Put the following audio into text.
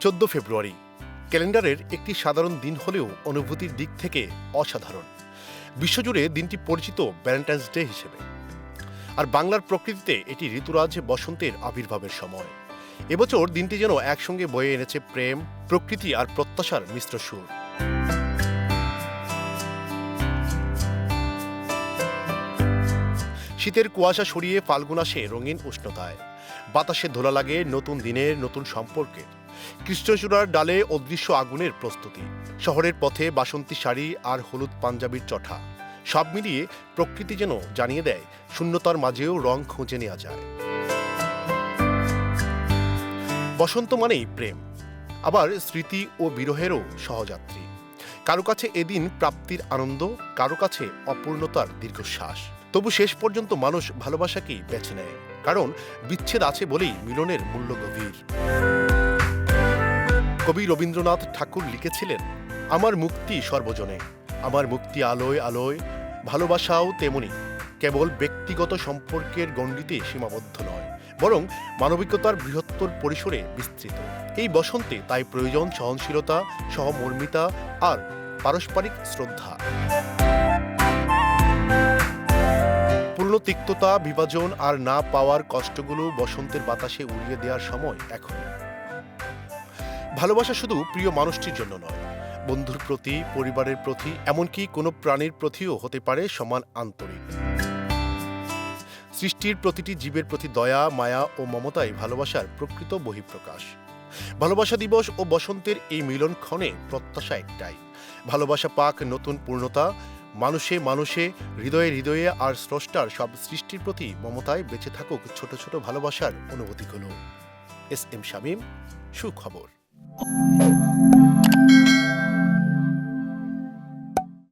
ফেব্রুয়ারি ক্যালেন্ডারের একটি সাধারণ দিন হলেও অনুভূতির দিক থেকে অসাধারণ। বিশ্বজুড়ে দিনটি পরিচিত ভ্যালেন্টাইন্স ডে হিসেবে। আর বাংলার প্রকৃতিতে এটি ঋতুরাজ বসন্তের আবির্ভাবের সময়। এবছর দিনটি যেন একসঙ্গে বয়ে এনেছে প্রেম, প্রকৃতি আর প্রত্যাশার মিশ্র সুর। শীতের কুয়াশা সরিয়ে ফাল্গুন আসে রঙিন উষ্ণতায়। বাতাসে ধোলা লাগে নতুন দিনের, নতুন সম্পর্কে। কৃষ্ণচূড়ার ডালে অদৃশ্য আগুনের প্রস্তুতি। শহরের পথে বাসন্তী শাড়ি আর হলুদ পাঞ্জাবির চটা, সব মিলিয়ে প্রকৃতি যেন জানিয়ে দেয় শূন্যতার মাঝেও রং খুঁজে নেওয়া যায়। বসন্ত মানেই প্রেম, আবার স্মৃতি ও বিরহেরও সহযাত্রী। কারো কাছে এদিন প্রাপ্তির আনন্দ, কারো কাছে অপূর্ণতার দীর্ঘশ্বাস। তবু শেষ পর্যন্ত মানুষ ভালোবাসাকেই বেছে নেয়, কারণ বিচ্ছেদ আছে বলেই মিলনের মূল্য গভীর। কবি রবীন্দ্রনাথ ঠাকুর লিখেছিলেন, আমার মুক্তি সর্বজনে, আমার মুক্তি আলোয় আলোয়, ভালোবাসাও তেমনি কেবল ব্যক্তিগত সম্পর্কের গণ্ডিতে সীমাবদ্ধ নয়, বরং মানবিকতার বৃহত্তর পরিসরে বিস্তৃত। এই বসন্তে তাই প্রয়োজন সহনশীলতা, সহমর্মিতা আর পারস্পরিক শ্রদ্ধা। পূর্ণ তিক্ততা, বিভাজন আর না পাওয়ার কষ্টগুলো বসন্তের বাতাসে উড়িয়ে দেওয়ার সময় এখন। ভালোবাসা শুধু প্রিয় মানুষটির জন্য নয়, বন্ধুর প্রতি, পরিবারের প্রতি, এমনকি কোনো প্রাণীর প্রতিও হতে পারে সমান আন্তরিক। সৃষ্টির প্রতিটি জীবের প্রতি দয়া, মায়া ও মমতাই ভালোবাসার প্রকৃত বহিঃপ্রকাশ। ভালোবাসা দিবস ও বসন্তের এই মিলনক্ষণে প্রত্যাশা একটাই, ভালোবাসা পাক নতুন পূর্ণতা, মানুষে মানুষে, হৃদয়ে হৃদয়ে, আর স্রষ্টার সব সৃষ্টির প্রতি মমতায় বেঁচে থাকুক ছোট ছোট ভালোবাসার অনুভূতিগুলো। এস এম শামীম, সুখবর।